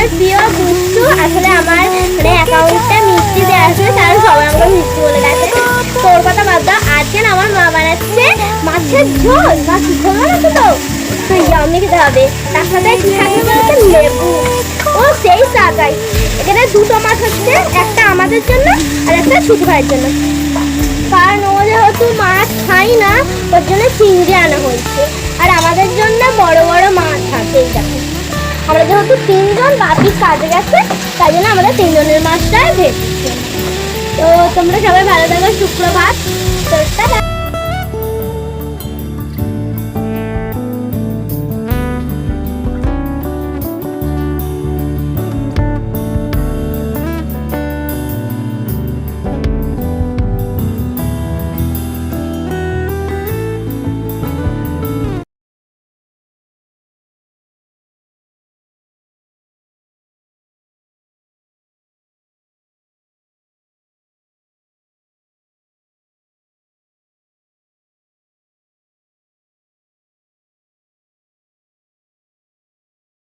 আমার প্রিয় দুষ্টু। আসলে আমার মানে অ্যাকাউন্টে মিষ্টি দেওয়া আছে, তারা সবাই আমাকে মিষ্টি বলে গেছে। তোর কথা বাদ দাও, আজকে না আমার মা বানাচ্ছে মাছের ঝোল। মাছ ঝোল বানাচ্ছে তো ইয়ামি খেতে হবে। তার সাথে কি থাকবে বলতে লেবু। ও সেই সাজাই। এখানে দুটো মাছ হচ্ছে, একটা আমাদের জন্য আর একটা ছোট ভাইয়ের জন্য। কারণ ও যেহেতু মাছ খাই না, ওর জন্য চিংড়ি আনা হয়েছে। আর আমাদের জন্য বড় বড় মাছ আছে। এই দেখো, আমরা যেহেতু তিনজন, বাপি কাজে গেছে, তাই জন্য আমাদের তিনজনের মাছটাই ভেজেছে। তো তোমরা সবাই ভালো থাকো, সুপ্রভাত।